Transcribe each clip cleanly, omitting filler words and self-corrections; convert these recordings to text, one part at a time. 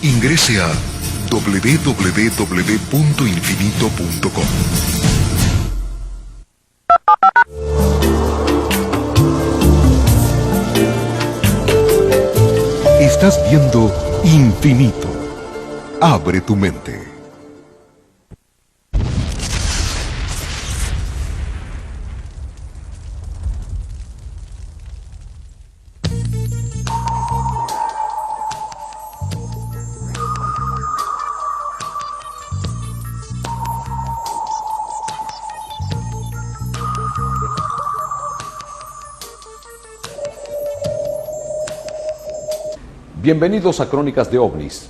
Ingrese a www.infinito.com. Estás viendo Infinito. Abre tu mente. Bienvenidos a Crónicas de OVNIs.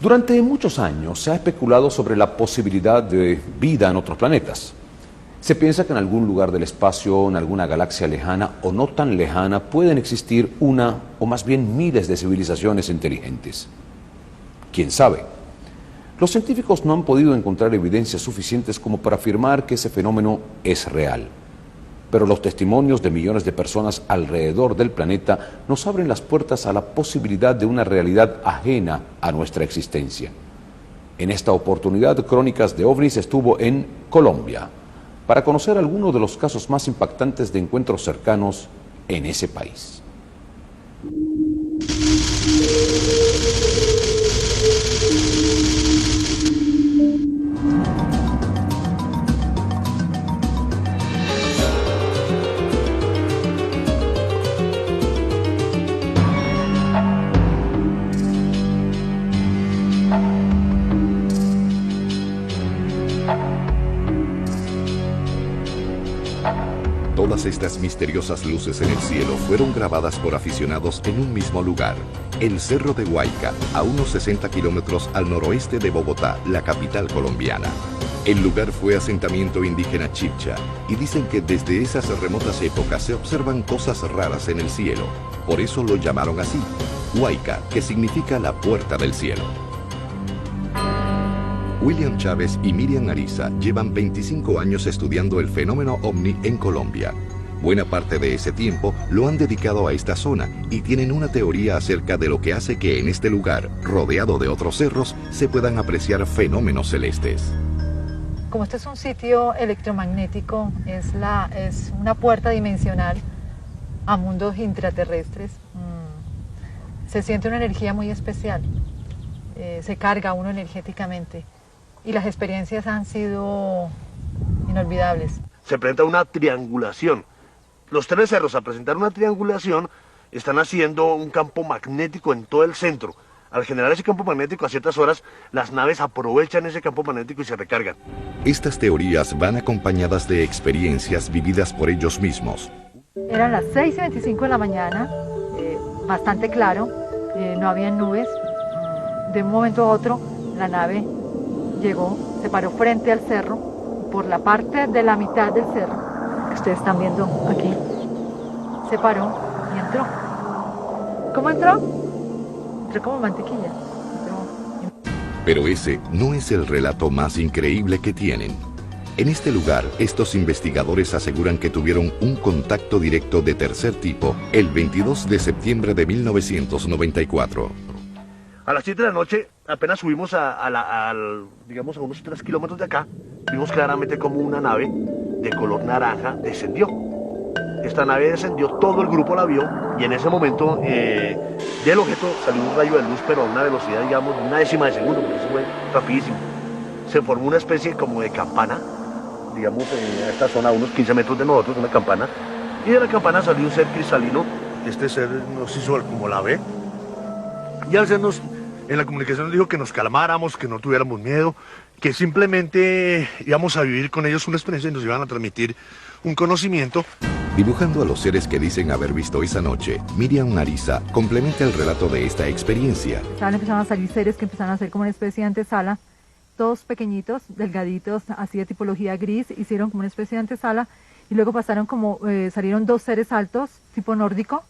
Durante muchos años se ha especulado sobre la posibilidad de vida en otros planetas. Se piensa que en algún lugar del espacio, en alguna galaxia lejana o no tan lejana, pueden existir una o más bien miles de civilizaciones inteligentes. ¿Quién sabe? Los científicos no han podido encontrar evidencias suficientes como para afirmar que ese fenómeno es real. Pero los testimonios de millones de personas alrededor del planeta nos abren las puertas a la posibilidad de una realidad ajena a nuestra existencia. En esta oportunidad, Crónicas de OVNIs estuvo en Colombia para conocer algunos de los casos más impactantes de encuentros cercanos en ese país. Todas estas misteriosas luces en el cielo fueron grabadas por aficionados en un mismo lugar, el Cerro de Huayca, a unos 60 kilómetros al noroeste de Bogotá, la capital colombiana. El lugar fue asentamiento indígena chibcha, y dicen que desde esas remotas épocas se observan cosas raras en el cielo. Por eso lo llamaron así, Huayca, que significa la puerta del cielo. William Chávez y Miriam Ariza llevan 25 años estudiando el fenómeno ovni en Colombia. Buena parte de ese tiempo lo han dedicado a esta zona y tienen una teoría acerca de lo que hace que en este lugar, rodeado de otros cerros, se puedan apreciar fenómenos celestes. Como este es un sitio electromagnético, es una puerta dimensional a mundos intraterrestres. Se siente una energía muy especial, se carga uno energéticamente. Y las experiencias han sido inolvidables. Se presenta una triangulación. Los tres cerros, al presentar una triangulación, están haciendo un campo magnético en todo el centro. Al generar ese campo magnético a ciertas horas, las naves aprovechan ese campo magnético y se recargan. Estas teorías van acompañadas de experiencias vividas por ellos mismos. Eran las 6:25 de la mañana, bastante claro, no había nubes. De un momento a otro, la nave llegó, se paró frente al cerro, por la parte de la mitad del cerro, que ustedes están viendo aquí, se paró y entró. ¿Cómo entró? Entró como mantequilla. Pero ese no es el relato más increíble que tienen. En este lugar, estos investigadores aseguran que tuvieron un contacto directo de tercer tipo el 22 de septiembre de 1994. A las 7 de la noche, apenas subimos digamos, a unos 3 kilómetros de acá, vimos claramente como una nave de color naranja descendió. Esta nave descendió, todo el grupo la vio, y en ese momento del objeto salió un rayo de luz, pero a una velocidad, digamos, una décima de segundo, porque eso fue rapidísimo. Se formó una especie como de campana, digamos, a esta zona, a unos 15 metros de nosotros, una campana, y de la campana salió un ser cristalino. Este ser nos hizo como la ve, y al sernos, en la comunicación nos dijo que nos calmáramos, que no tuviéramos miedo, que simplemente íbamos a vivir con ellos una experiencia y nos iban a transmitir un conocimiento. Dibujando a los seres que dicen haber visto esa noche, Miriam Ariza complementa el relato de esta experiencia. Empezaron a salir seres que empezaron a hacer como una especie de antesala, todos pequeñitos, delgaditos, así de tipología gris, hicieron como una especie de antesala, y luego pasaron salieron dos seres altos, tipo nórdico,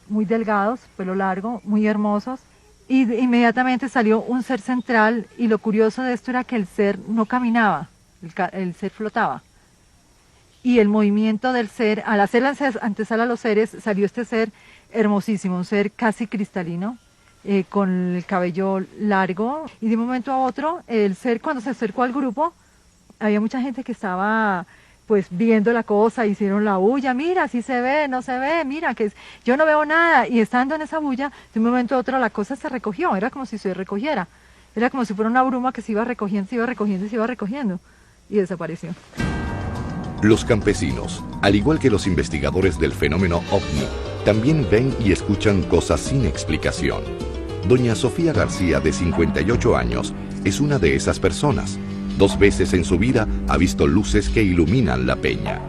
muy delgados, pelo largo, muy hermosos, y inmediatamente salió un ser central, y lo curioso de esto era que el ser no caminaba, el ser flotaba. Y el movimiento del ser, al hacer la antesala a los seres, salió este ser hermosísimo, un ser casi cristalino, con el cabello largo, y de un momento a otro, el ser, cuando se acercó al grupo, había mucha gente que estaba pues viendo la cosa, hicieron la bulla, mira, si se ve, no se ve, mira, yo no veo nada, y estando en esa bulla, de un momento a otro la cosa se recogió, era como si se recogiera, era como si fuera una bruma que se iba recogiendo, se iba recogiendo y se iba recogiendo, y desapareció. Los campesinos, al igual que los investigadores del fenómeno OVNI, también ven y escuchan cosas sin explicación. Doña Sofía García, de 58 años, es una de esas personas. 2 veces en su vida ha visto luces que iluminan la peña.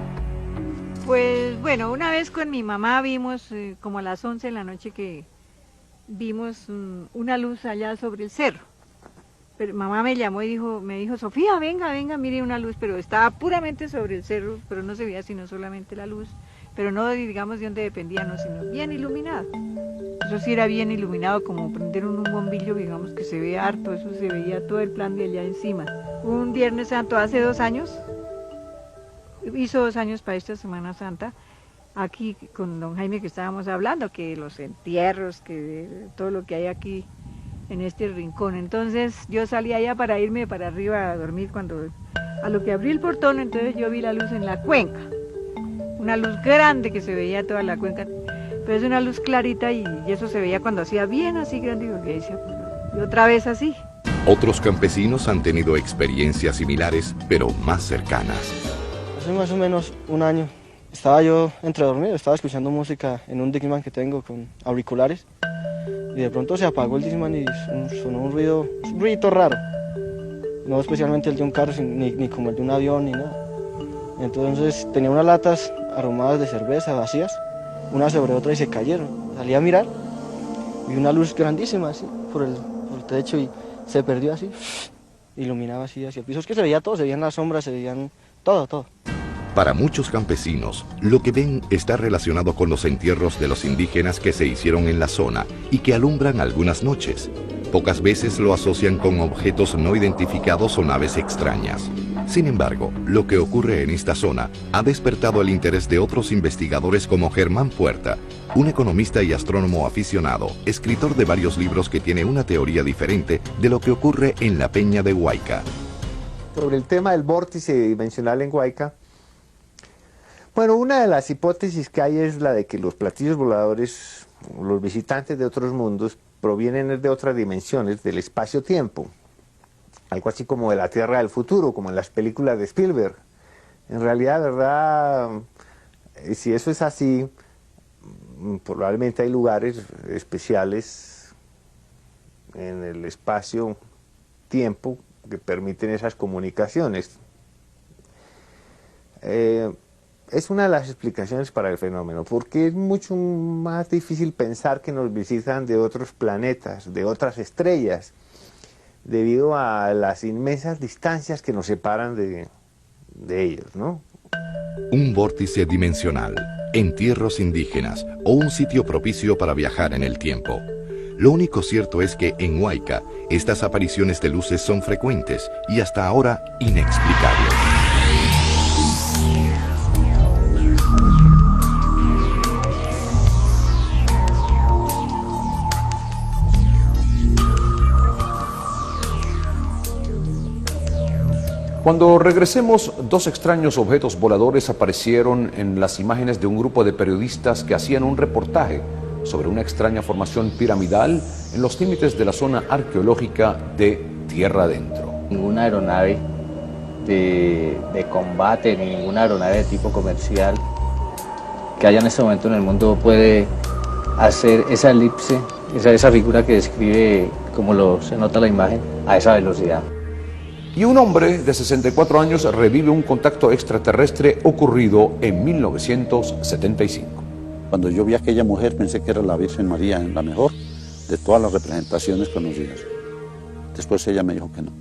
Pues bueno, una vez con mi mamá vimos, como a las 11 de la noche, que vimos una luz allá sobre el cerro. Pero mamá me llamó y me dijo, Sofía, venga, mire una luz, pero estaba puramente sobre el cerro, pero no se veía sino solamente la luz, pero no digamos de dónde dependía, no, sino bien iluminado. Eso sí era bien iluminado, como prender un bombillo, digamos que se ve harto, eso se veía todo el plan de allá encima. Un Viernes Santo hace 2 años, hizo 2 años para esta Semana Santa, aquí con don Jaime que estábamos hablando, que los entierros, que todo lo que hay aquí en este rincón. Entonces yo salí allá para irme para arriba a dormir, cuando a lo que abrí el portón, entonces yo vi la luz en la cuenca, una luz grande que se veía toda la cuenca, pero es una luz clarita, y eso se veía cuando hacía bien así grande, porque decía, y otra vez así. Otros campesinos han tenido experiencias similares, pero más cercanas. Hace más o menos 1 año estaba yo entre dormido, estaba escuchando música en un Discman que tengo con auriculares, y de pronto se apagó el Discman y sonó un ruido raro, no especialmente el de un carro, ni como el de un avión, ni nada. Entonces tenía unas latas arrumadas de cerveza vacías, una sobre otra, y se cayeron. Salí a mirar, vi una luz grandísima así por el techo, y se perdió así, iluminaba así hacia el piso. Es que se veía todo, se veían las sombras, se veían todo. Para muchos campesinos, lo que ven está relacionado con los entierros de los indígenas que se hicieron en la zona y que alumbran algunas noches. Pocas veces lo asocian con objetos no identificados o naves extrañas. Sin embargo, lo que ocurre en esta zona ha despertado el interés de otros investigadores como Germán Puerta, un economista y astrónomo aficionado, escritor de varios libros que tiene una teoría diferente de lo que ocurre en la Peña de Huayca. Sobre el tema del vórtice dimensional en Huayca, bueno, una de las hipótesis que hay es la de que los platillos voladores, los visitantes de otros mundos, provienen de otras dimensiones del espacio-tiempo, algo así como de la Tierra del futuro, como en las películas de Spielberg. En realidad, ¿verdad? Si eso es así, probablemente hay lugares especiales en el espacio-tiempo que permiten esas comunicaciones. Es una de las explicaciones para el fenómeno, porque es mucho más difícil pensar que nos visitan de otros planetas, de otras estrellas, debido a las inmensas distancias que nos separan de ellos, ¿no? Un vórtice dimensional, entierros indígenas o un sitio propicio para viajar en el tiempo. Lo único cierto es que en Huayca estas apariciones de luces son frecuentes y hasta ahora inexplicables. Cuando regresemos, 2 extraños objetos voladores aparecieron en las imágenes de un grupo de periodistas que hacían un reportaje sobre una extraña formación piramidal en los límites de la zona arqueológica de Tierra Adentro. Ninguna aeronave de combate ni ninguna aeronave de tipo comercial que haya en este momento en el mundo puede hacer esa elipse, esa figura que describe como se nota la imagen, a esa velocidad. Y un hombre de 64 años revive un contacto extraterrestre ocurrido en 1975. Cuando yo vi a aquella mujer pensé que era la Virgen María, la mejor de todas las representaciones conocidas. Después ella me dijo que no.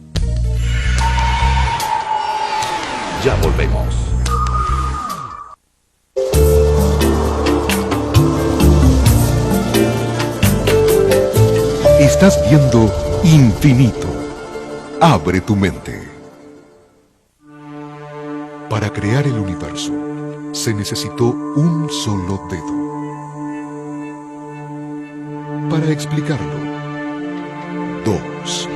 Ya volvemos. Estás viendo Infinito. Abre tu mente. Para crear el universo, se necesitó un solo dedo. Para explicarlo, 2.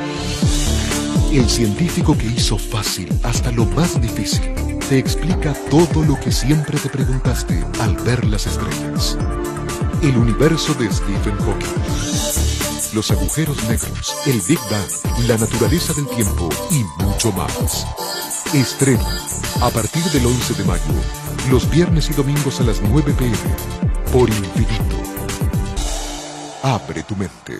El científico que hizo fácil hasta lo más difícil te explica todo lo que siempre te preguntaste al ver las estrellas. El universo de Stephen Hawking. Los agujeros negros, el Big Bang, la naturaleza del tiempo y mucho más. Estreno a partir del 11 de mayo, los viernes y domingos a las 9 p.m. por Infinito. Abre tu mente.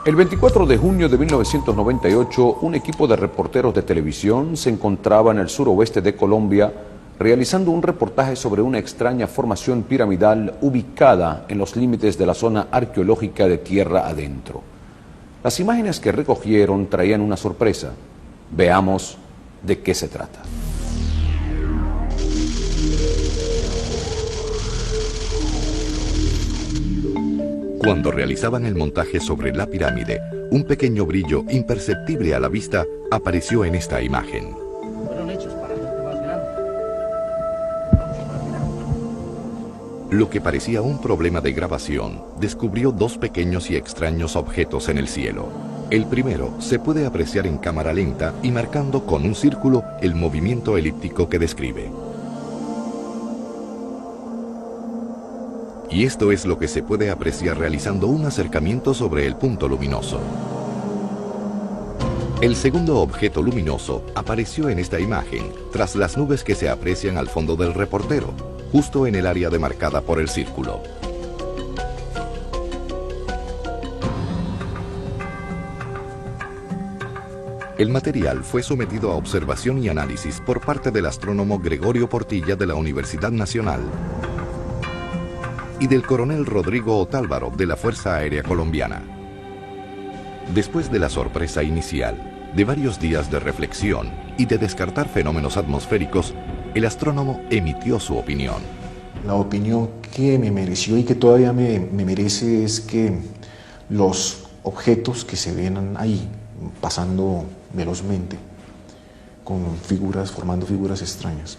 El 24 de junio de 1998, un equipo de reporteros de televisión se encontraba en el suroeste de Colombia realizando un reportaje sobre una extraña formación piramidal ubicada en los límites de la zona arqueológica de Tierra Adentro. Las imágenes que recogieron traían una sorpresa. Veamos de qué se trata. Cuando realizaban el montaje sobre la pirámide, un pequeño brillo imperceptible a la vista apareció en esta imagen. Fueron hechos para gente más grande. Lo que parecía un problema de grabación, descubrió dos pequeños y extraños objetos en el cielo. El primero se puede apreciar en cámara lenta y marcando con un círculo el movimiento elíptico que describe. Y esto es lo que se puede apreciar realizando un acercamiento sobre el punto luminoso. El segundo objeto luminoso apareció en esta imagen, tras las nubes que se aprecian al fondo del reportero, justo en el área demarcada por el círculo. El material fue sometido a observación y análisis por parte del astrónomo Gregorio Portilla de la Universidad Nacional y del coronel Rodrigo Otálvaro de la Fuerza Aérea Colombiana. Después de la sorpresa inicial, de varios días de reflexión y de descartar fenómenos atmosféricos, el astrónomo emitió su opinión. La opinión que me mereció y que todavía me merece es que los objetos que se ven ahí, pasando velozmente, con figuras, formando figuras extrañas,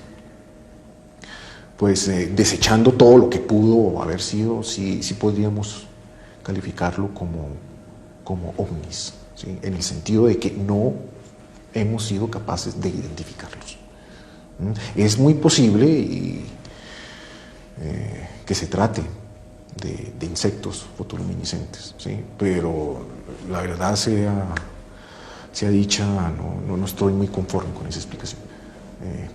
pues desechando todo lo que pudo haber sido, sí podríamos calificarlo como ovnis, ¿sí? En el sentido de que no hemos sido capaces de identificarlos. Es muy posible que se trate de insectos fotoluminiscentes, ¿sí? Pero la verdad sea dicha, no estoy muy conforme con esa explicación.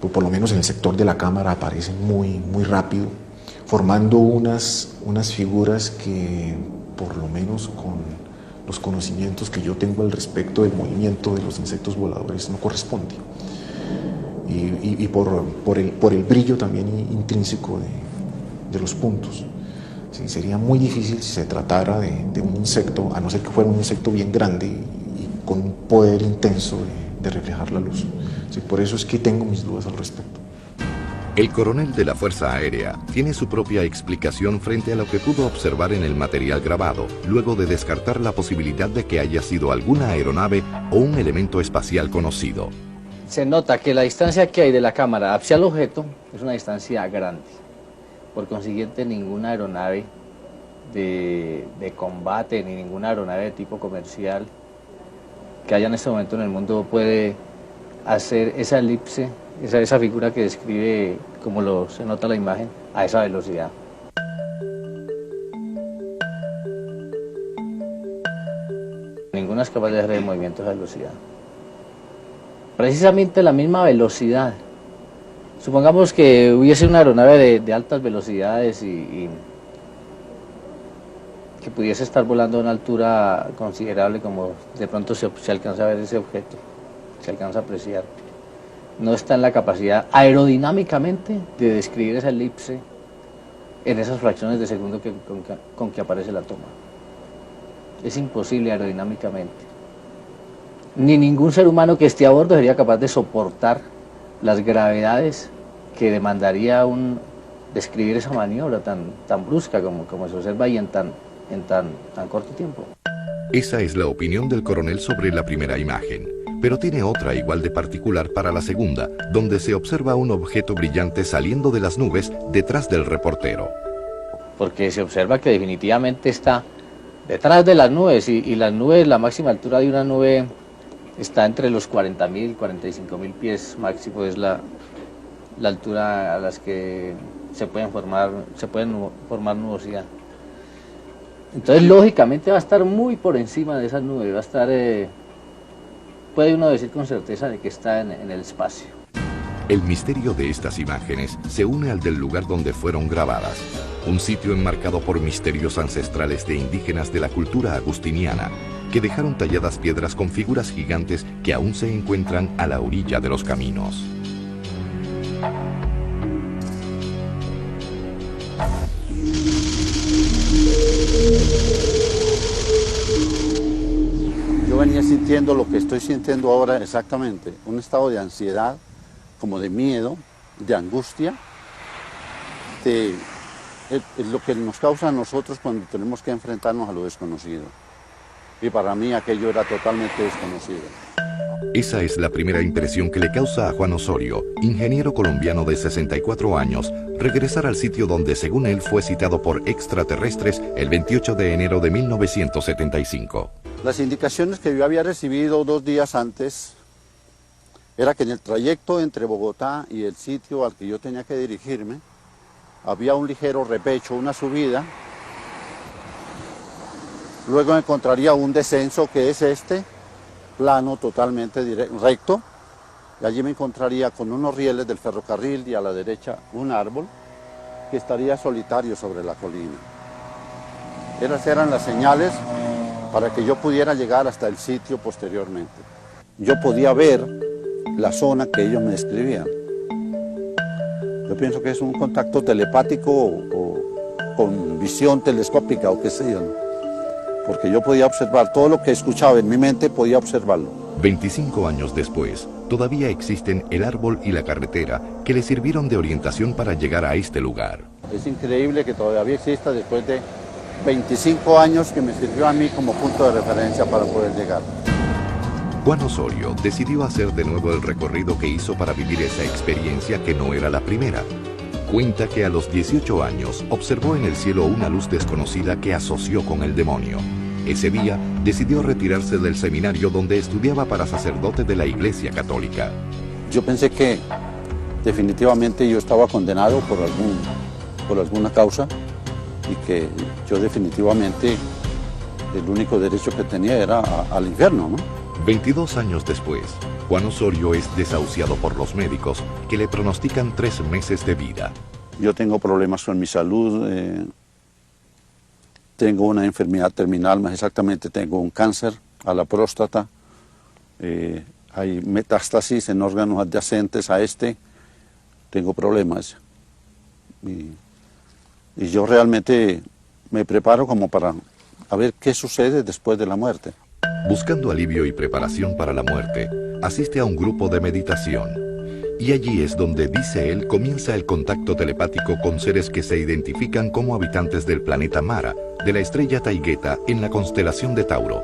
Por lo menos en el sector de la cámara aparecen muy rápido, formando unas figuras que, por lo menos con los conocimientos que yo tengo al respecto del movimiento de los insectos voladores, no corresponde. Y por el brillo también intrínseco de los puntos. Sí, sería muy difícil si se tratara de un insecto, a no ser que fuera un insecto bien grande y con un poder intenso de reflejar la luz. Sí, por eso es que tengo mis dudas al respecto. El coronel de la Fuerza Aérea tiene su propia explicación frente a lo que pudo observar en el material grabado, luego de descartar la posibilidad de que haya sido alguna aeronave o un elemento espacial conocido. Se nota que la distancia que hay de la cámara hacia el objeto es una distancia grande. Por consiguiente, ninguna aeronave de combate ni ninguna aeronave de tipo comercial que haya en este momento en el mundo puede hacer esa elipse, esa figura que describe, como se nota la imagen, a esa velocidad. Ninguna es capaz de hacer el movimiento a esa velocidad. Precisamente la misma velocidad. Supongamos que hubiese una aeronave de altas velocidades y que pudiese estar volando a una altura considerable, como de pronto se alcanza a ver ese objeto, se alcanza a apreciar. No está en la capacidad aerodinámicamente de describir esa elipse en esas fracciones de segundo con que aparece la toma. Es imposible aerodinámicamente. Ni ningún ser humano que esté a bordo sería capaz de soportar las gravedades que demandaría describir esa maniobra tan brusca como se observa ahí en tan corto tiempo. Esa es la opinión del coronel sobre la primera imagen. pero tiene otra igual de particular para la segunda, donde se observa un objeto brillante saliendo de las nubes detrás del reportero. Porque se observa que definitivamente está detrás de las nubes, y las nubes, la máxima altura de una nube está entre los 40.000, 45.000 pies máximo, es la altura a las que se pueden formar nubosidad. Entonces, lógicamente va a estar muy por encima de esas nubes, va a estar, puede uno decir con certeza de que está en el espacio. El misterio de estas imágenes se une al del lugar donde fueron grabadas, un sitio enmarcado por misterios ancestrales de indígenas de la cultura agustiniana, que dejaron talladas piedras con figuras gigantes que aún se encuentran a la orilla de los caminos. Yo venía sintiendo lo que estoy sintiendo ahora exactamente, un estado de ansiedad, como de miedo, de angustia, es lo que nos causa a nosotros cuando tenemos que enfrentarnos a lo desconocido. Y para mí aquello era totalmente desconocido. Esa es la primera impresión que le causa a Juan Osorio, ingeniero colombiano de 64 años, regresar al sitio donde según él fue citado por extraterrestres el 28 de enero de 1975. Las indicaciones que yo había recibido 2 días antes era que en el trayecto entre Bogotá y el sitio al que yo tenía que dirigirme había un ligero repecho, una subida. Luego encontraría un descenso que es este, plano totalmente recto, y allí me encontraría con unos rieles del ferrocarril y a la derecha un árbol que estaría solitario sobre la colina. Esas eran las señales para que yo pudiera llegar hasta el sitio posteriormente. Yo podía ver la zona que ellos me describían. Yo pienso que es un contacto telepático o con visión telescópica o qué sé yo, ¿no? Porque yo podía observar todo lo que escuchaba en mi mente, podía observarlo. 25 años después, todavía existen el árbol y la carretera que le sirvieron de orientación para llegar a este lugar. Es increíble que todavía exista después de 25 años que me sirvió a mí como punto de referencia para poder llegar. Juan Osorio decidió hacer de nuevo el recorrido que hizo para vivir esa experiencia que no era la primera. Cuenta que a los 18 años observó en el cielo una luz desconocida que asoció con el demonio. Ese día decidió retirarse del seminario donde estudiaba para sacerdote de la Iglesia Católica. Yo pensé que definitivamente yo estaba condenado por alguna causa y que yo definitivamente el único derecho que tenía era al infierno, ¿no? 22 años después, Juan Osorio es desahuciado por los médicos que le pronostican 3 meses de vida. Yo tengo problemas con mi salud, tengo una enfermedad terminal, más exactamente tengo un cáncer a la próstata, hay metástasis en órganos adyacentes a este, tengo problemas. Y yo realmente me preparo como para a ver qué sucede después de la muerte. Buscando alivio y preparación para la muerte, asiste a un grupo de meditación. Y allí es donde, dice él, comienza el contacto telepático con seres que se identifican como habitantes del planeta Mara, de la estrella Taigueta, en la constelación de Tauro.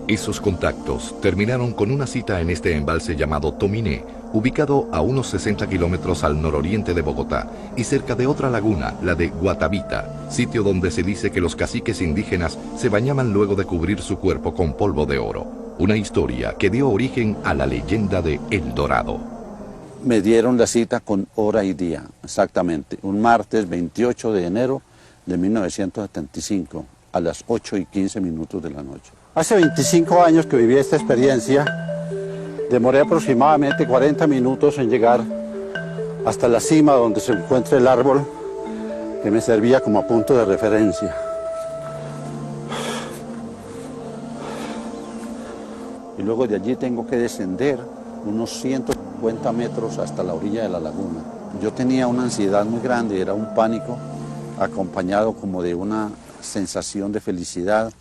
Esos contactos terminaron con una cita en este embalse llamado Tominé, ubicado a unos 60 kilómetros al nororiente de Bogotá y cerca de otra laguna, la de Guatavita, sitio donde se dice que los caciques indígenas se bañaban luego de cubrir su cuerpo con polvo de oro. Una historia que dio origen a la leyenda de El Dorado. Me dieron la cita con hora y día, exactamente, un martes 28 de enero de 1975, a las 8:15 de la noche. Hace 25 años que viví esta experiencia, demoré aproximadamente 40 minutos en llegar hasta la cima donde se encuentra el árbol que me servía como punto de referencia. Y luego de allí tengo que descender unos 150 metros hasta la orilla de la laguna. Yo tenía una ansiedad muy grande, era un pánico acompañado como de una sensación de felicidad,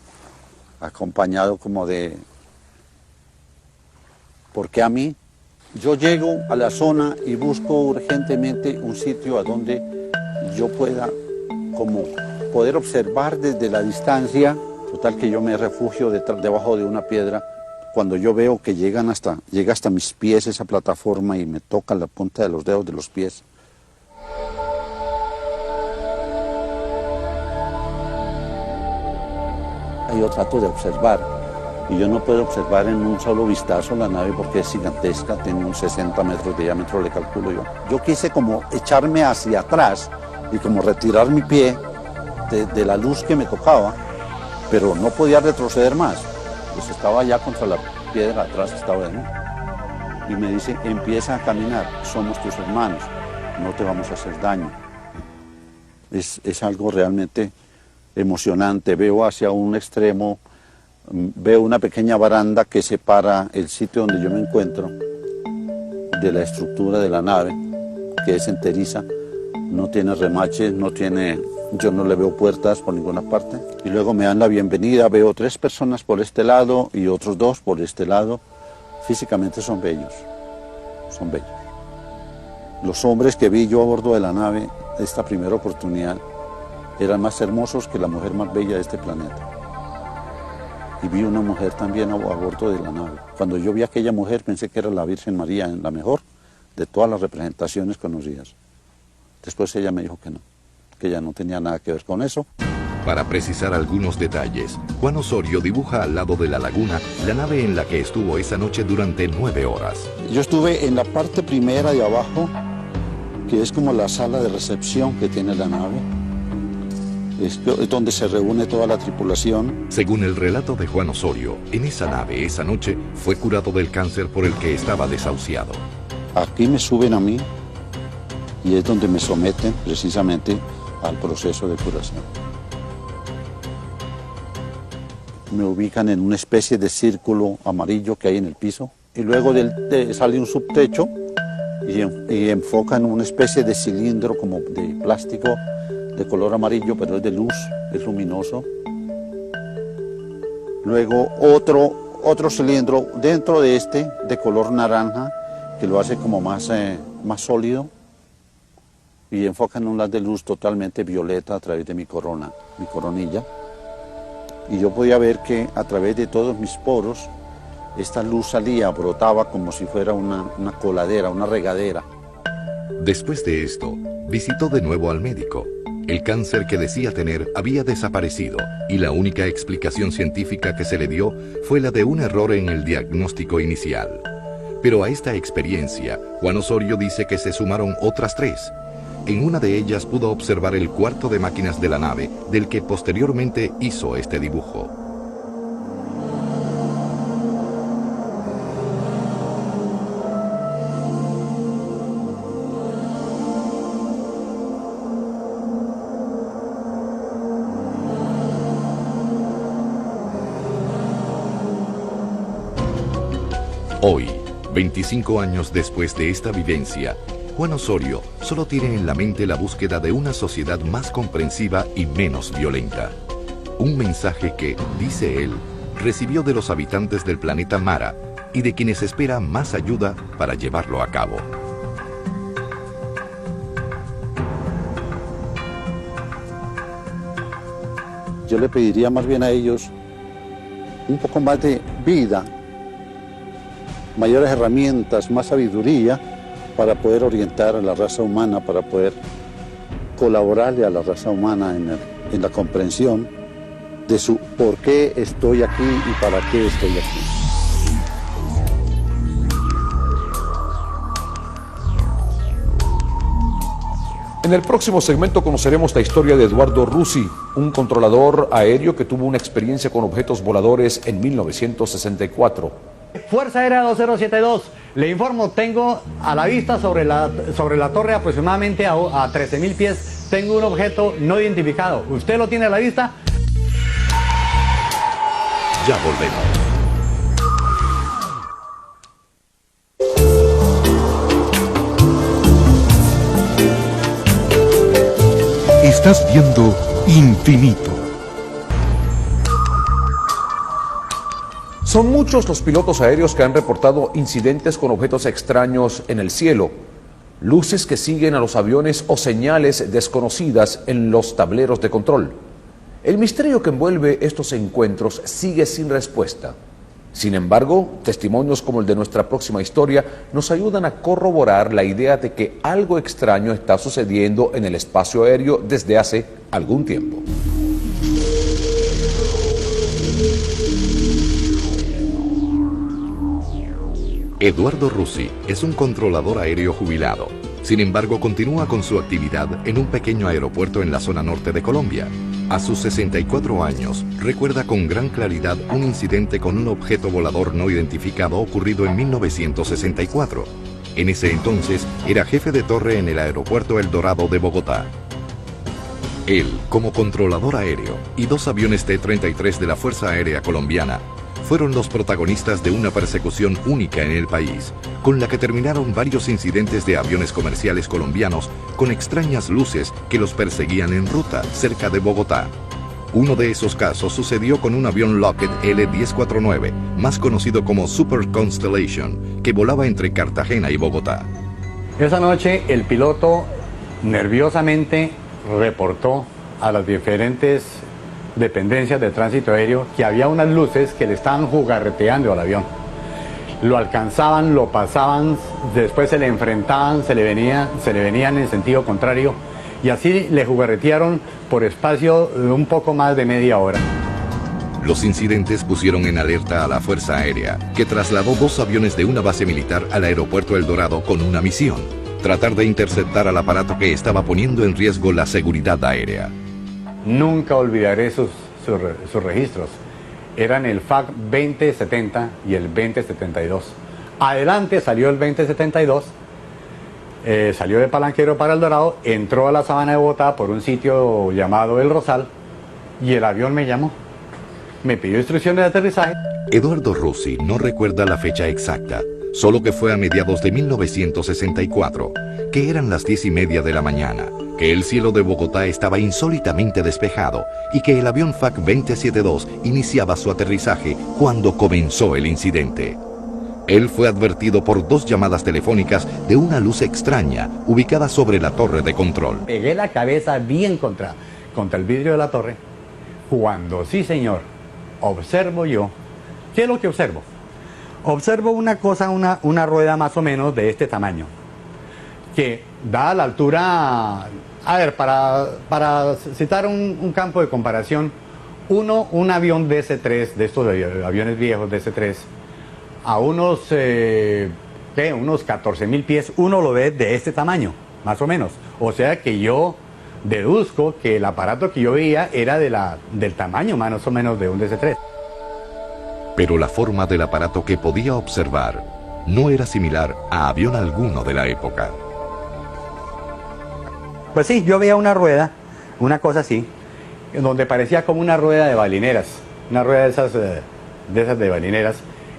acompañado como de ¿por qué a mí? Yo llego a la zona y busco urgentemente un sitio a donde yo pueda como poder observar desde la distancia Total que yo me refugio debajo de una piedra. Cuando yo veo que llega hasta mis pies esa plataforma y me toca la punta de los dedos de los pies. Yo trato de observar y yo no puedo observar en un solo vistazo la nave porque es gigantesca, tiene unos 60 metros de diámetro, le calculo yo. Yo quise como echarme hacia atrás y como retirar mi pie de la luz que me tocaba, pero no podía retroceder más. Pues estaba ya contra la piedra, atrás estaba él. Y me dice, empieza a caminar, somos tus hermanos, no te vamos a hacer daño. Es algo realmente emocionante. Veo hacia un extremo, veo una pequeña baranda que separa el sitio donde yo me encuentro de la estructura de la nave, que es enteriza, no tiene remaches, yo no le veo puertas por ninguna parte. Y luego me dan la bienvenida, veo 3 personas por este lado y otros 2 por este lado. Físicamente son bellos, son bellos. Los hombres que vi yo a bordo de la nave, esta primera oportunidad, eran más hermosos que la mujer más bella de este planeta. Y vi una mujer también a bordo de la nave. Cuando yo vi a aquella mujer pensé que era la Virgen María, la mejor de todas las representaciones conocidas. Después ella me dijo que no, que ella no tenía nada que ver con eso. Para precisar algunos detalles, Juan Osorio dibuja al lado de la laguna la nave en la que estuvo esa noche durante 9 horas. Yo estuve en la parte primera de abajo, que es como la sala de recepción que tiene la nave. Es donde se reúne toda la tripulación. Según el relato de Juan Osorio, en esa nave esa noche fue curado del cáncer por el que estaba desahuciado. Aquí me suben a mí y es donde me someten precisamente al proceso de curación. Me ubican en una especie de círculo amarillo que hay en el piso y luego sale un subtecho y enfocan una especie de cilindro como de plástico de color amarillo, pero es de luz, es luminoso. Luego otro cilindro dentro de este de color naranja que lo hace como más sólido y enfocan un haz de luz totalmente violeta a través de mi coronilla. Y yo podía ver que a través de todos mis poros esta luz salía, brotaba como si fuera una coladera, una regadera. Después de esto, visitó de nuevo al médico. El cáncer que decía tener había desaparecido y la única explicación científica que se le dio fue la de un error en el diagnóstico inicial. Pero a esta experiencia, Juan Osorio dice que se sumaron otras 3. En una de ellas pudo observar el cuarto de máquinas de la nave, del que posteriormente hizo este dibujo. Hoy, 25 años después de esta vivencia, Juan Osorio solo tiene en la mente la búsqueda de una sociedad más comprensiva y menos violenta. Un mensaje que, dice él, recibió de los habitantes del planeta Mara y de quienes espera más ayuda para llevarlo a cabo. Yo le pediría más bien a ellos un poco más de vida, mayores herramientas, más sabiduría para poder orientar a la raza humana, para poder colaborarle a la raza humana en la comprensión de su por qué estoy aquí y para qué estoy aquí. En el próximo segmento conoceremos la historia de Eduardo Rusi, un controlador aéreo que tuvo una experiencia con objetos voladores en 1964. Fuerza Aérea 2072, le informo, tengo a la vista sobre la torre aproximadamente a 13.000 pies, tengo un objeto no identificado. ¿Usted lo tiene a la vista? Ya volvemos. Estás viendo Infinito. Son muchos los pilotos aéreos que han reportado incidentes con objetos extraños en el cielo, luces que siguen a los aviones o señales desconocidas en los tableros de control. El misterio que envuelve estos encuentros sigue sin respuesta. Sin embargo, testimonios como el de nuestra próxima historia nos ayudan a corroborar la idea de que algo extraño está sucediendo en el espacio aéreo desde hace algún tiempo. Eduardo Russi es un controlador aéreo jubilado. Sin embargo, continúa con su actividad en un pequeño aeropuerto en la zona norte de Colombia. A sus 64 años, recuerda con gran claridad un incidente con un objeto volador no identificado ocurrido en 1964. En ese entonces, era jefe de torre en el aeropuerto El Dorado de Bogotá. Él, como controlador aéreo, y 2 aviones T-33 de la Fuerza Aérea Colombiana, fueron los protagonistas de una persecución única en el país, con la que terminaron varios incidentes de aviones comerciales colombianos con extrañas luces que los perseguían en ruta cerca de Bogotá. Uno de esos casos sucedió con un avión Lockheed L-1049, más conocido como Super Constellation, que volaba entre Cartagena y Bogotá. Esa noche el piloto nerviosamente reportó a las diferentes dependencias de tránsito aéreo que había unas luces que le estaban jugarreteando al avión. Lo alcanzaban, lo pasaban, después se le enfrentaban, se le venían en sentido contrario y así le jugarretearon por espacio de un poco más de media hora. Los incidentes pusieron en alerta a la Fuerza Aérea, que trasladó 2 aviones de una base militar al aeropuerto El Dorado con una misión: tratar de interceptar al aparato que estaba poniendo en riesgo la seguridad aérea. Nunca olvidaré sus registros. Eran el FAC 2070 y el 2072. Adelante salió el 2072, salió de Palanquero para El Dorado, entró a la sabana de Bogotá por un sitio llamado El Rosal y el avión me llamó. Me pidió instrucciones de aterrizaje. Eduardo Russi no recuerda la fecha exacta, solo que fue a mediados de 1964, que eran las 10:30 de la mañana, que el cielo de Bogotá estaba insólitamente despejado y que el avión FAC 2072 iniciaba su aterrizaje cuando comenzó el incidente. Él fue advertido por 2 llamadas telefónicas de una luz extraña ubicada sobre la torre de control. Pegué la cabeza bien contra el vidrio de la torre, cuando sí señor, observo yo. ¿Qué es lo que observo? Observo una cosa, una rueda más o menos de este tamaño, que da la altura, a ver, para citar un campo de comparación, un avión DC-3, de estos aviones viejos DC-3, a unos 14.000 pies, uno lo ve de este tamaño, más o menos. O sea que yo deduzco que el aparato que yo veía era del tamaño más o menos de un DC-3. Pero la forma del aparato que podía observar no era similar a avión alguno de la época. Pues sí, yo veía una rueda, una cosa así, en donde parecía como una rueda de balineras, una rueda de esas de balineras,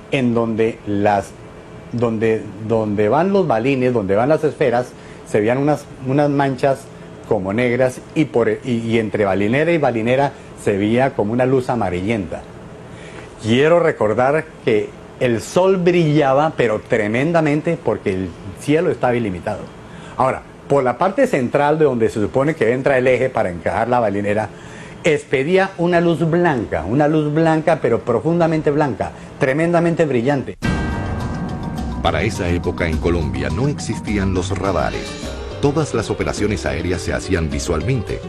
en donde donde van los balines, donde van las esferas, se veían unas manchas como negras y entre balinera y balinera se veía como una luz amarillenta. Quiero recordar que el sol brillaba, pero tremendamente, porque el cielo estaba ilimitado. Ahora, por la parte central de donde se supone que entra el eje para encajar la balinera, expedía una luz blanca pero profundamente blanca, tremendamente brillante. Para esa época en Colombia no existían los radares. Todas las operaciones aéreas se hacían visualmente.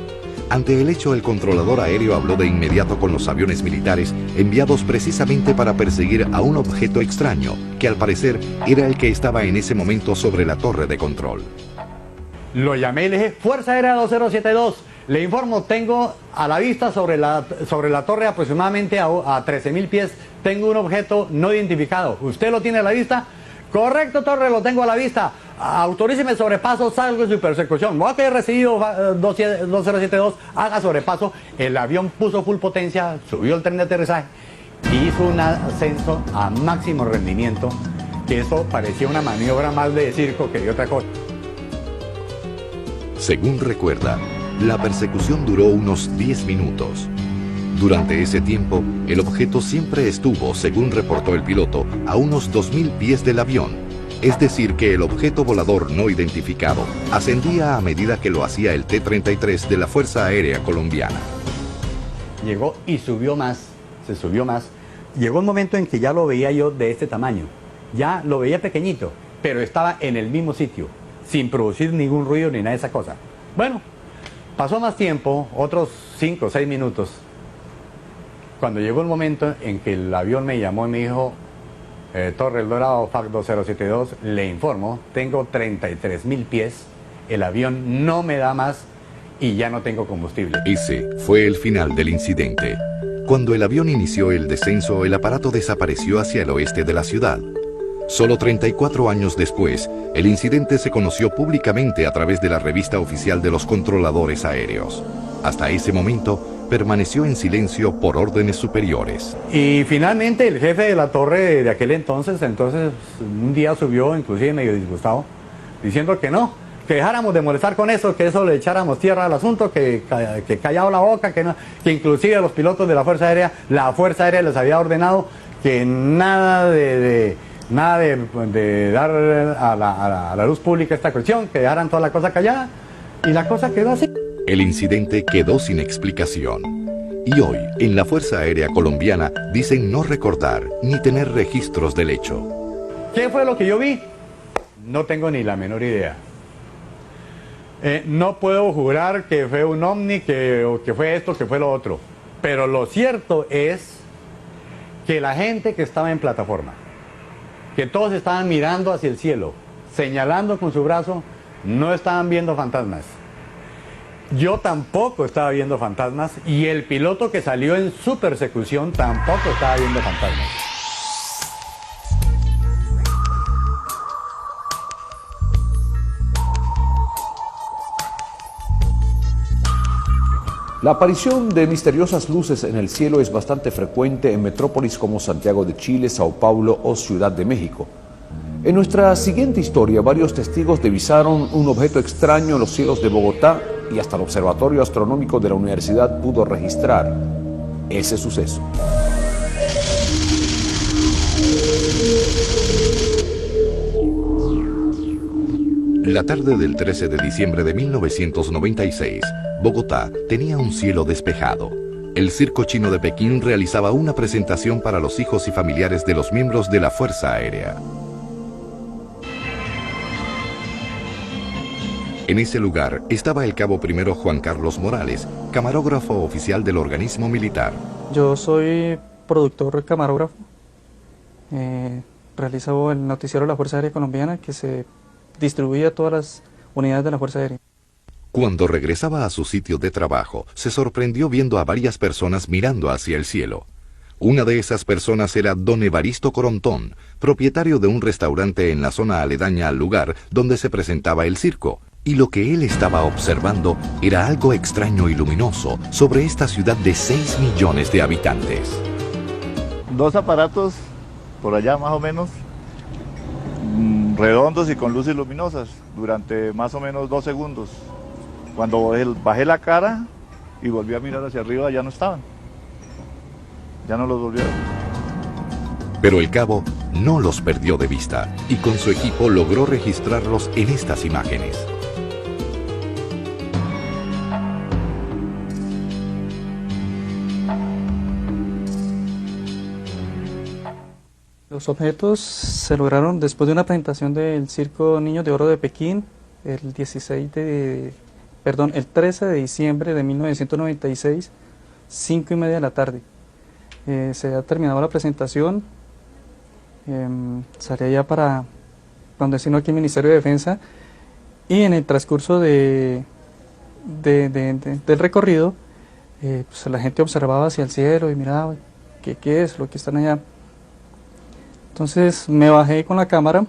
Ante el hecho, el controlador aéreo habló de inmediato con los aviones militares enviados precisamente para perseguir a un objeto extraño, que al parecer era el que estaba en ese momento sobre la torre de control. Lo llamé y le dije: Fuerza Aérea 2072, le informo, tengo a la vista sobre la torre aproximadamente a 13.000 pies, tengo un objeto no identificado. ¿Usted lo tiene a la vista? Correcto, torre, lo tengo a la vista. Autoríceme sobrepaso, salgo en su persecución. Voy a que he recibido 2072, haga sobrepaso. El avión puso full potencia, subió el tren de aterrizaje y hizo un ascenso a máximo rendimiento, que eso parecía una maniobra más de circo que de otra cosa. Según recuerda, la persecución duró unos 10 minutos. Durante ese tiempo, el objeto siempre estuvo, según reportó el piloto, a unos 2.000 pies del avión. Es decir, que el objeto volador no identificado ascendía a medida que lo hacía el T-33 de la Fuerza Aérea Colombiana. llegó y subió más, se subió más. Llegó un momento en que ya lo veía yo de este tamaño, ya lo veía pequeñito, pero estaba en el mismo sitio, sin producir ningún ruido ni nada de esa cosa. Bueno, pasó más tiempo, otros 5 o 6 minutos, cuando llegó el momento en que el avión me llamó y me dijo, Torre El Dorado, FAC 2072, le informo, tengo 33.000 pies, el avión no me da más y ya no tengo combustible. Ese fue el final del incidente. Cuando el avión inició el descenso, el aparato desapareció hacia el oeste de la ciudad. Solo 34 años después, el incidente se conoció públicamente a través de la revista oficial de los controladores aéreos. Hasta ese momento, permaneció en silencio por órdenes superiores. Y finalmente el jefe de la torre de aquel entonces un día subió, inclusive medio disgustado, diciendo que no, que dejáramos de molestar con eso, que eso le echáramos tierra al asunto, que callado la boca, que inclusive a los pilotos de la Fuerza Aérea les había ordenado que nada de dar a la luz pública esta cuestión, que dejaran toda la cosa callada, y la cosa quedó así. El incidente quedó sin explicación. Y hoy, en la Fuerza Aérea Colombiana, dicen no recordar ni tener registros del hecho. ¿Qué fue lo que yo vi? No tengo ni la menor idea. No puedo jurar que fue un ovni, que fue esto, que fue lo otro. Pero lo cierto es que la gente que estaba en plataforma, que todos estaban mirando hacia el cielo, señalando con su brazo, no estaban viendo fantasmas. Yo tampoco estaba viendo fantasmas y el piloto que salió en su persecución tampoco estaba viendo fantasmas. La aparición de misteriosas luces en el cielo es bastante frecuente en metrópolis como Santiago de Chile, Sao Paulo o Ciudad de México. En nuestra siguiente historia, varios testigos divisaron un objeto extraño en los cielos de Bogotá y hasta el Observatorio Astronómico de la Universidad pudo registrar ese suceso. La tarde del 13 de diciembre de 1996, Bogotá tenía un cielo despejado. El Circo Chino de Pekín realizaba una presentación para los hijos y familiares de los miembros de la Fuerza Aérea. En ese lugar estaba el cabo primero Juan Carlos Morales, camarógrafo oficial del organismo militar. Yo soy productor camarógrafo. Realizo el noticiero de la Fuerza Aérea Colombiana, que se distribuye a todas las unidades de la Fuerza Aérea. Cuando regresaba a su sitio de trabajo, se sorprendió viendo a varias personas mirando hacia el cielo. Una de esas personas era don Evaristo Corontón, propietario de un restaurante en la zona aledaña al lugar donde se presentaba el circo. Y lo que él estaba observando era algo extraño y luminoso sobre esta ciudad de 6 millones de habitantes. Dos aparatos, por allá más o menos, redondos y con luces luminosas, durante más o menos 2 segundos. Cuando bajé la cara y volví a mirar hacia arriba, ya no estaban. Ya no los volví a ver. Pero el cabo no los perdió de vista y con su equipo logró registrarlos en estas imágenes. Los objetos se lograron después de una presentación del Circo Niños de Oro de Pekín, el 13 de diciembre de 1996, 5:30 de la tarde. Se ha terminado la presentación, salí ya para donde vecino aquí el Ministerio de Defensa, y en el transcurso del recorrido, pues la gente observaba hacia el cielo y miraba, ¿qué es lo que están allá? Entonces me bajé con la cámara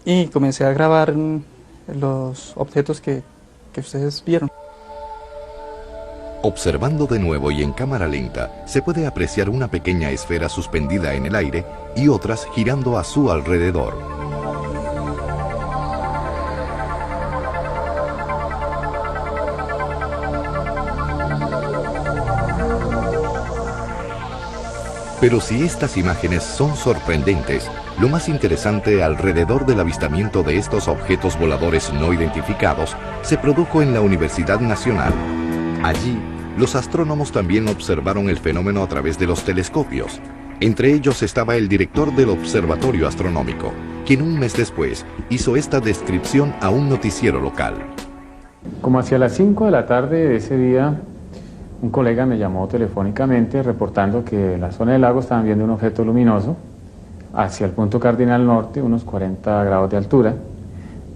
y comencé a grabar los objetos que ustedes vieron. Observando de nuevo y en cámara lenta, se puede apreciar una pequeña esfera suspendida en el aire y otras girando a su alrededor. Pero si estas imágenes son sorprendentes, lo más interesante alrededor del avistamiento de estos objetos voladores no identificados se produjo en la Universidad Nacional. Allí, los astrónomos también observaron el fenómeno a través de los telescopios. Entre ellos estaba el director del Observatorio Astronómico, quien un mes después hizo esta descripción a un noticiero local. Como hacia las 5 de la tarde de ese día, un colega me llamó telefónicamente reportando que en la zona del lago estaban viendo un objeto luminoso hacia el punto cardinal norte, unos 40 grados de altura.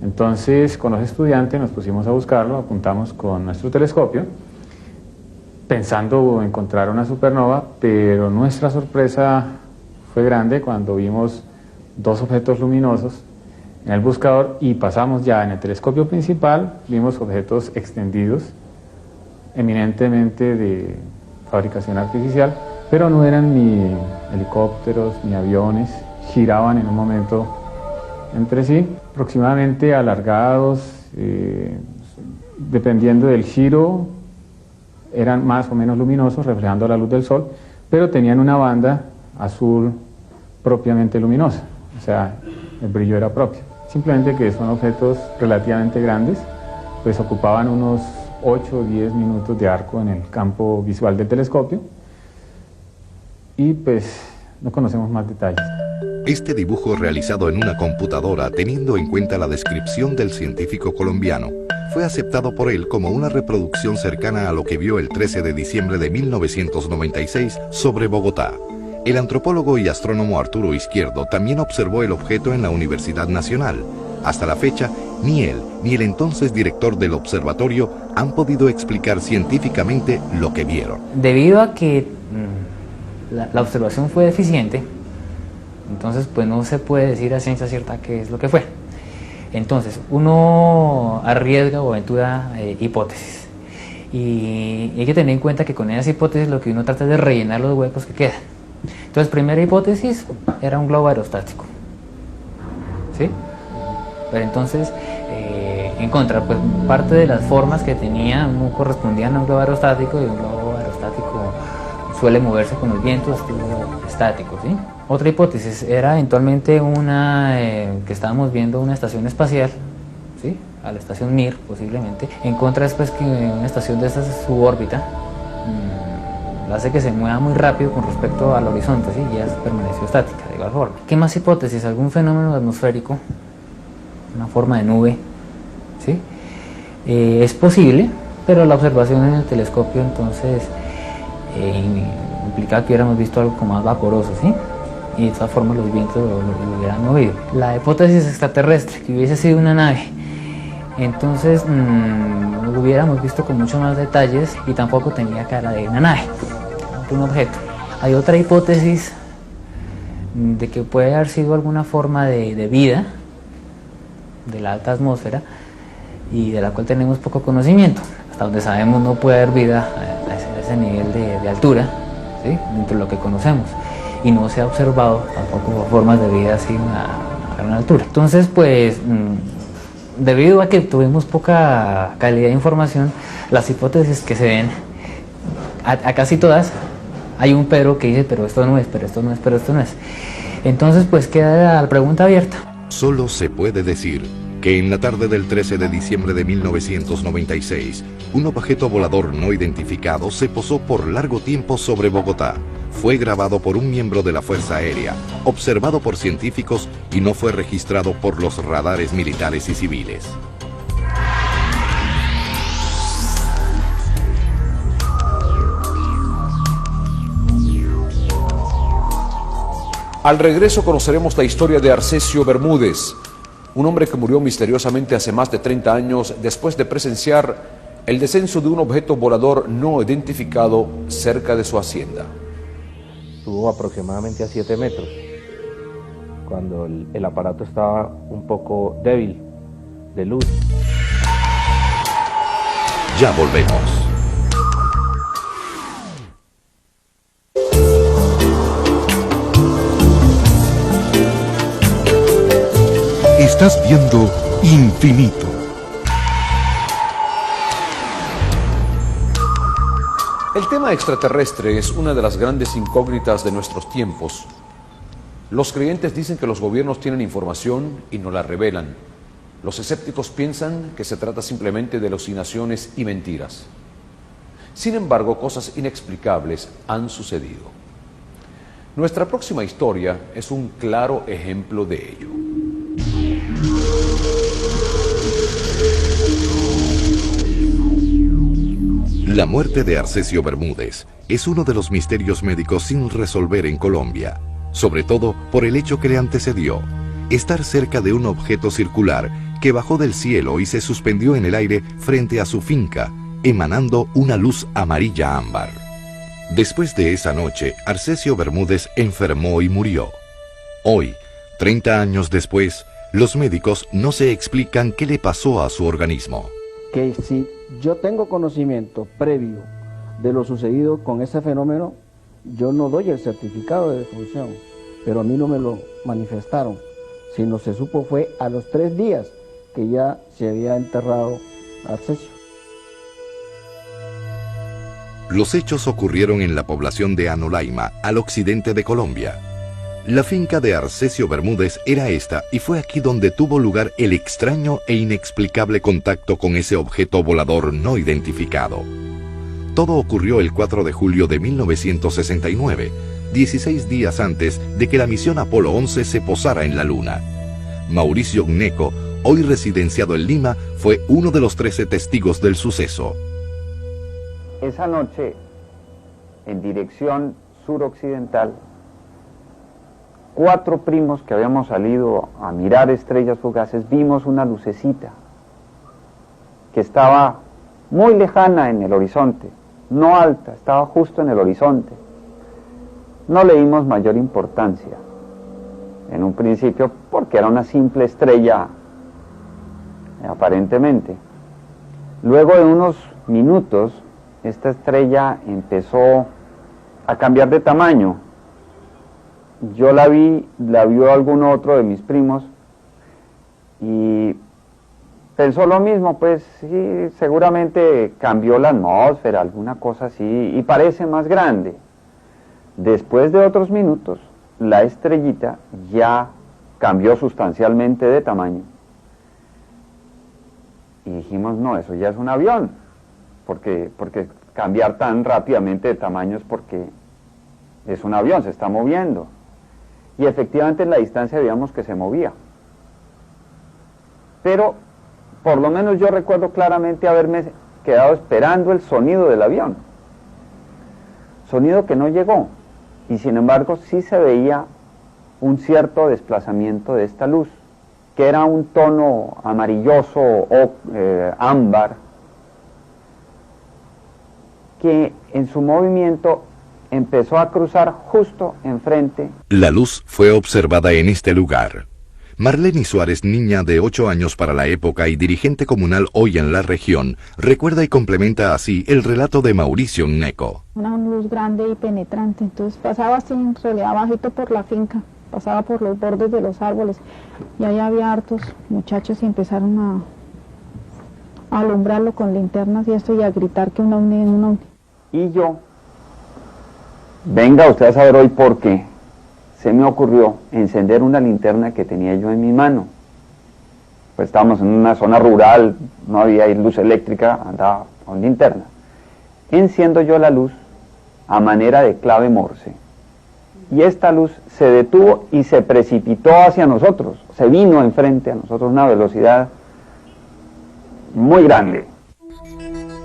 Entonces, con los estudiantes nos pusimos a buscarlo, apuntamos con nuestro telescopio, pensando encontrar una supernova, pero nuestra sorpresa fue grande cuando vimos dos objetos luminosos en el buscador y pasamos ya en el telescopio principal, vimos objetos extendidos, eminentemente de fabricación artificial, pero no eran ni helicópteros ni aviones, giraban en un momento entre sí, aproximadamente alargados, dependiendo del giro, eran más o menos luminosos, reflejando la luz del sol, pero tenían una banda azul propiamente luminosa, o sea, el brillo era propio. Simplemente que son objetos relativamente grandes, pues ocupaban unos 8 o 10 minutos de arco en el campo visual del telescopio y pues no conocemos más detalles. Este dibujo realizado en una computadora teniendo en cuenta la descripción del científico colombiano fue aceptado por él como una reproducción cercana a lo que vio el 13 de diciembre de 1996 sobre Bogotá. El antropólogo y astrónomo Arturo Izquierdo también observó el objeto en la Universidad Nacional. Hasta la fecha, ni él ni el entonces director del observatorio han podido explicar científicamente lo que vieron. Debido a que la observación fue deficiente, entonces pues no se puede decir a ciencia cierta qué es lo que fue. Entonces uno arriesga o aventura hipótesis y hay que tener en cuenta que con esas hipótesis lo que uno trata es de rellenar los huecos que quedan. Entonces, primera hipótesis era un globo aerostático, ¿sí? Pero entonces, en contra, pues parte de las formas que tenía no correspondían a un globo aerostático y un globo aerostático suele moverse con el viento, estilo estático, ¿sí? Otra hipótesis era eventualmente una que estábamos viendo una estación espacial, ¿sí? A la estación Mir, posiblemente. En contra, después que una estación de estas subórbita hace que se mueva muy rápido con respecto al horizonte, ¿sí? Y ya permaneció estática, de igual forma. ¿Qué más hipótesis? ¿Algún fenómeno atmosférico? Una forma de nube, ¿sí? Es posible, pero la observación en el telescopio entonces implica que hubiéramos visto algo como más vaporoso, ¿sí? Y de todas formas los vientos lo hubieran movido. La hipótesis extraterrestre, que hubiese sido una nave, entonces lo hubiéramos visto con mucho más detalles y tampoco tenía cara de una nave, de un objeto. Hay otra hipótesis de que puede haber sido alguna forma de vida de la alta atmósfera y de la cual tenemos poco conocimiento. Hasta donde sabemos no puede haber vida a ese nivel de altura, ¿sí? Dentro de lo que conocemos, y no se ha observado tampoco formas de vida así a gran altura. Entonces pues debido a que tuvimos poca calidad de información, las hipótesis que se ven, a casi todas, hay un pero que dice, pero esto no es, pero esto no es, pero esto no es. Entonces pues queda la pregunta abierta. Solo se puede decir que en la tarde del 13 de diciembre de 1996, un objeto volador no identificado se posó por largo tiempo sobre Bogotá. Fue grabado por un miembro de la Fuerza Aérea, observado por científicos y no fue registrado por los radares militares y civiles. Al regreso conoceremos la historia de Arcesio Bermúdez, un hombre que murió misteriosamente hace más de 30 años después de presenciar el descenso de un objeto volador no identificado cerca de su hacienda. Estuvo aproximadamente a 7 metros, cuando el aparato estaba un poco débil de luz. Ya volvemos. Estás viendo Infinito. El tema extraterrestre es una de las grandes incógnitas de nuestros tiempos. Los creyentes dicen que los gobiernos tienen información y no la revelan. Los escépticos piensan que se trata simplemente de alucinaciones y mentiras. Sin embargo, cosas inexplicables han sucedido. Nuestra próxima historia es un claro ejemplo de ello. La muerte de Arcesio Bermúdez es uno de los misterios médicos sin resolver en Colombia, sobre todo por el hecho que le antecedió: estar cerca de un objeto circular que bajó del cielo y se suspendió en el aire frente a su finca, emanando una luz amarilla ámbar. Después de esa noche, Arcesio Bermúdez enfermó y murió. Hoy, 30 años después, los médicos no se explican qué le pasó a su organismo. Que si yo tengo conocimiento previo de lo sucedido con ese fenómeno, yo no doy el certificado de defunción, pero a mí no me lo manifestaron, sino se supo fue a los 3 días que ya se había enterrado Arcesio. Los hechos ocurrieron en la población de Anolaima, al occidente de Colombia. La finca de Arcesio Bermúdez era esta, y fue aquí donde tuvo lugar el extraño e inexplicable contacto con ese objeto volador no identificado. Todo ocurrió el 4 de julio de 1969, 16 días antes de que la misión Apolo 11 se posara en la Luna. Mauricio Gnecco, hoy residenciado en Lima, fue uno de los 13 testigos del suceso. Esa noche, en dirección suroccidental, 4 primos que habíamos salido a mirar estrellas fugaces, vimos una lucecita que estaba muy lejana en el horizonte, no alta, estaba justo en el horizonte. No le dimos mayor importancia en un principio porque era una simple estrella, aparentemente. Luego de unos minutos, esta estrella empezó a cambiar de tamaño. Yo la vi, la vio algún otro de mis primos y pensó lo mismo, pues sí, seguramente cambió la atmósfera, alguna cosa así, y parece más grande. Después de otros minutos, la estrellita ya cambió sustancialmente de tamaño. Y dijimos, no, eso ya es un avión, porque cambiar tan rápidamente de tamaño es porque es un avión, se está moviendo. Y efectivamente en la distancia veíamos que se movía. Pero por lo menos yo recuerdo claramente haberme quedado esperando el sonido del avión. Sonido que no llegó. Y sin embargo sí se veía un cierto desplazamiento de esta luz, que era un tono amarilloso o ámbar, que en su movimiento empezó a cruzar justo enfrente. La luz fue observada en este lugar. Marlene Suárez, niña de 8 años para la época y dirigente comunal hoy en la región, recuerda y complementa así el relato de Mauricio Gnecco. Una luz grande y penetrante, entonces pasaba así en realidad bajito por la finca, pasaba por los bordes de los árboles, y ahí había hartos muchachos y empezaron a alumbrarlo con linternas y esto, y a gritar que una ovni. Y yo, venga usted a saber hoy por qué se me ocurrió encender una linterna que tenía yo en mi mano. Pues estábamos en una zona rural, no había luz eléctrica, andaba con linterna. Enciendo yo la luz a manera de clave Morse. Y esta luz se detuvo y se precipitó hacia nosotros, se vino enfrente a nosotros a una velocidad muy grande.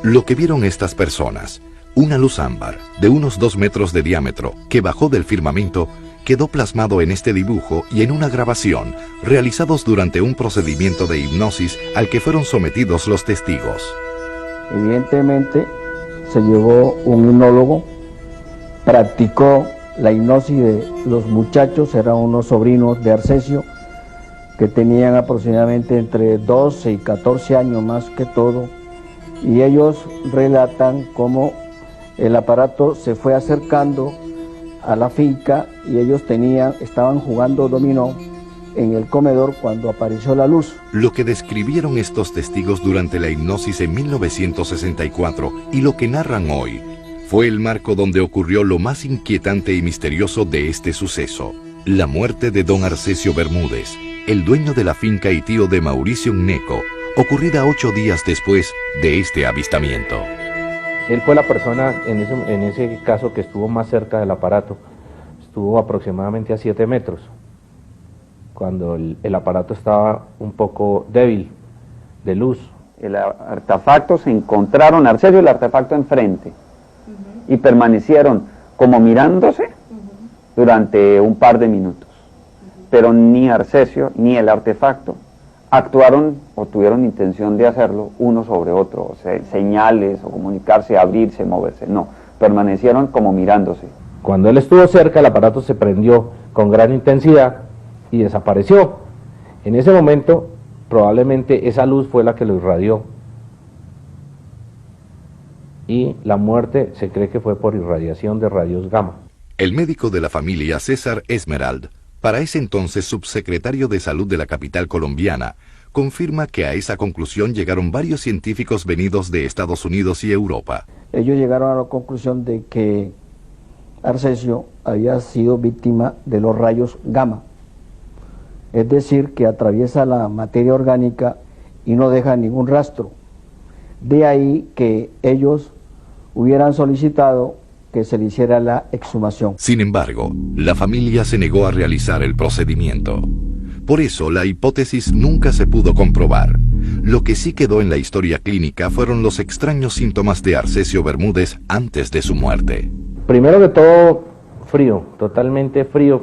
Lo que vieron estas personas, una luz ámbar de unos 2 metros de diámetro que bajó del firmamento, quedó plasmado en este dibujo y en una grabación realizados durante un procedimiento de hipnosis al que fueron sometidos los testigos. Evidentemente se llevó un hipnólogo, practicó la hipnosis de los muchachos, eran unos sobrinos de Arcesio que tenían aproximadamente entre 12 y 14 años más que todo, y ellos relatan cómo el aparato se fue acercando a la finca y ellos estaban jugando dominó en el comedor cuando apareció la luz. Lo que describieron estos testigos durante la hipnosis en 1964 y lo que narran hoy fue el marco donde ocurrió lo más inquietante y misterioso de este suceso: la muerte de don Arcesio Bermúdez, el dueño de la finca y tío de Mauricio Gnecco, ocurrida 8 días después de este avistamiento. Él fue la persona en ese caso que estuvo más cerca del aparato, estuvo aproximadamente a 7 metros, cuando el aparato estaba un poco débil de luz. El artefacto se encontraron, Arcesio y el artefacto enfrente, y permanecieron como mirándose durante un par de minutos. Pero ni Arcesio ni el artefacto actuaron o tuvieron intención de hacerlo uno sobre otro, o sea, señales o comunicarse, abrirse, moverse, no, permanecieron como mirándose. Cuando él estuvo cerca, el aparato se prendió con gran intensidad y desapareció. En ese momento, probablemente esa luz fue la que lo irradió. Y la muerte se cree que fue por irradiación de rayos gamma. El médico de la familia, César Esmerald, para ese entonces subsecretario de Salud de la capital colombiana, confirma que a esa conclusión llegaron varios científicos venidos de Estados Unidos y Europa. Ellos llegaron a la conclusión de que Arcesio había sido víctima de los rayos gamma, es decir, que atraviesa la materia orgánica y no deja ningún rastro. De ahí que ellos hubieran solicitado que se le hiciera la exhumación. Sin embargo, la familia se negó a realizar el procedimiento. Por eso, la hipótesis nunca se pudo comprobar. Lo que sí quedó en la historia clínica fueron los extraños síntomas de Arcesio Bermúdez antes de su muerte. Primero que todo, frío, totalmente frío,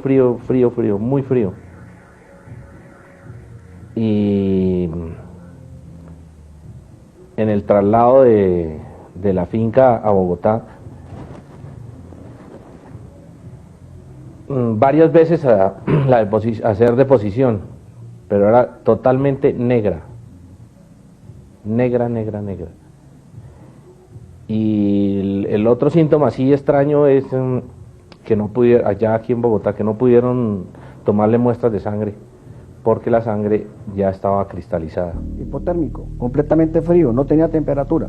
muy frío. Y en el traslado de la finca a Bogotá, varias veces a hacer deposición, pero era totalmente negra. Y el otro síntoma así extraño es que no pudieron, allá aquí en Bogotá, que no pudieron tomarle muestras de sangre, porque la sangre ya estaba cristalizada. Hipotérmico, completamente frío, no tenía temperatura.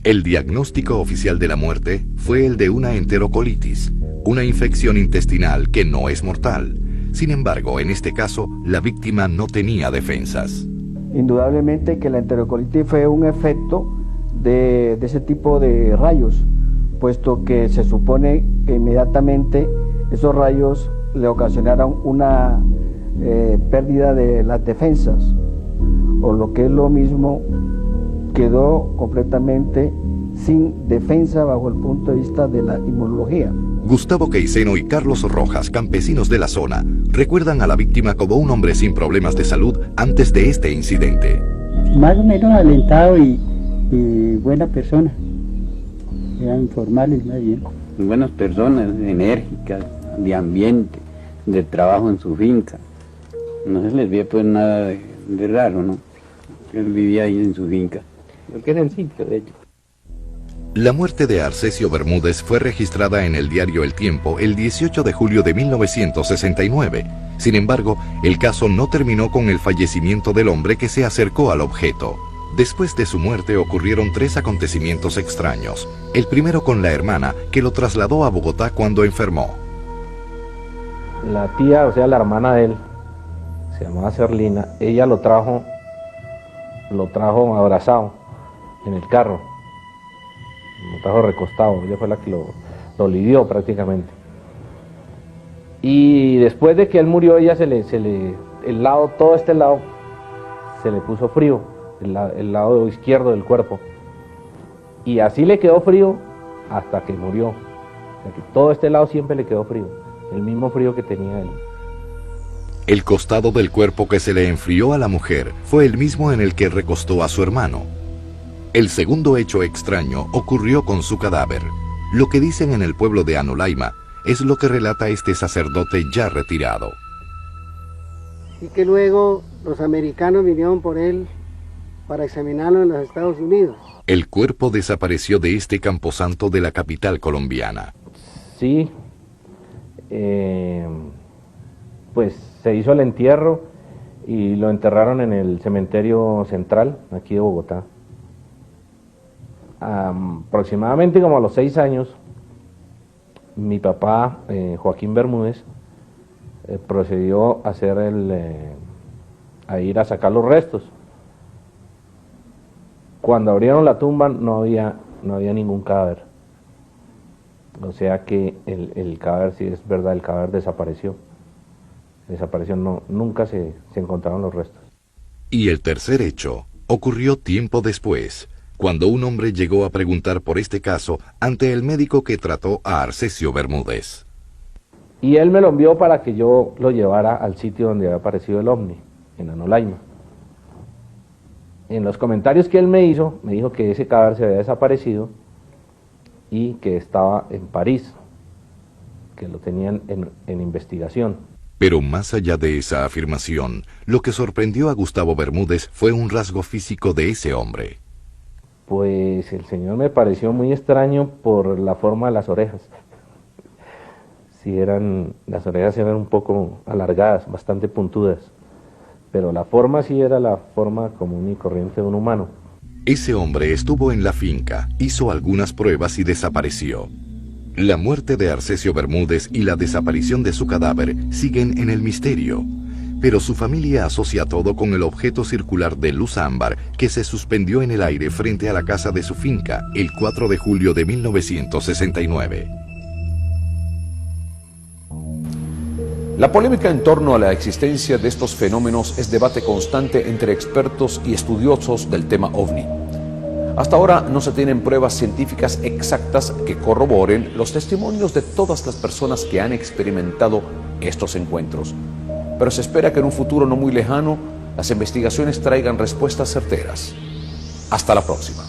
El diagnóstico oficial de la muerte fue el de una enterocolitis, una infección intestinal que no es mortal. Sin embargo, en este caso, la víctima no tenía defensas. Indudablemente que la enterocolitis fue un efecto de ese tipo de rayos, puesto que se supone que inmediatamente esos rayos le ocasionaron una pérdida de las defensas, o lo que es lo mismo, quedó completamente sin defensa bajo el punto de vista de la inmunología. Gustavo Queiseno y Carlos Rojas, campesinos de la zona, recuerdan a la víctima como un hombre sin problemas de salud antes de este incidente. Más o menos alentado y buena persona. Eran formales más bien. Buenas personas, enérgicas, de ambiente, de trabajo en su finca. No se les veía pues nada de raro, ¿no? Él vivía ahí en su finca, porque era el sitio de ellos. La muerte de Arcesio Bermúdez fue registrada en el diario El Tiempo el 18 de julio de 1969. Sin embargo, el caso no terminó con el fallecimiento del hombre que se acercó al objeto. Después de su muerte ocurrieron 3 acontecimientos extraños. El primero con la hermana, que lo trasladó a Bogotá cuando enfermó. La tía, o sea, la hermana de él, se llamaba Serlina, ella lo trajo abrazado en el carro, lo trajo recostado, ella fue la que lo lidió prácticamente. Y después de que él murió, ella todo este lado se le puso frío, el lado izquierdo del cuerpo, y así le quedó frío hasta que murió. O sea que todo este lado siempre le quedó frío, el mismo frío que tenía él. El costado del cuerpo que se le enfrió a la mujer fue el mismo en el que recostó a su hermano. El segundo hecho extraño ocurrió con su cadáver. Lo que dicen en el pueblo de Anolaima es lo que relata este sacerdote ya retirado. Y que luego los americanos vinieron por él para examinarlo en los Estados Unidos. El cuerpo desapareció de este camposanto de la capital colombiana. Sí, pues se hizo el entierro y lo enterraron en el cementerio central, aquí de Bogotá. Aproximadamente como a los 6 años, mi papá, Joaquín Bermúdez, procedió a ir a sacar los restos. Cuando abrieron la tumba no había no había ningún cadáver. O sea que el cadáver, si es verdad, el cadáver desapareció. Desapareció, nunca se encontraron los restos. Y el tercer hecho ocurrió tiempo después, cuando un hombre llegó a preguntar por este caso ante el médico que trató a Arcesio Bermúdez. Y él me lo envió para que yo lo llevara al sitio donde había aparecido el ovni, en Anolaima. En los comentarios que él me hizo, me dijo que ese cadáver se había desaparecido y que estaba en París, que lo tenían en investigación. Pero más allá de esa afirmación, lo que sorprendió a Gustavo Bermúdez fue un rasgo físico de ese hombre. Pues el señor me pareció muy extraño por la forma de las orejas. Las orejas eran un poco alargadas, bastante puntudas, pero la forma sí era la forma común y corriente de un humano. Ese hombre estuvo en la finca, hizo algunas pruebas y desapareció. La muerte de Arcesio Bermúdez y la desaparición de su cadáver siguen en el misterio, pero su familia asocia todo con el objeto circular de luz ámbar que se suspendió en el aire frente a la casa de su finca el 4 de julio de 1969. La polémica en torno a la existencia de estos fenómenos es debate constante entre expertos y estudiosos del tema OVNI. Hasta ahora no se tienen pruebas científicas exactas que corroboren los testimonios de todas las personas que han experimentado estos encuentros. Pero se espera que en un futuro no muy lejano las investigaciones traigan respuestas certeras. Hasta la próxima.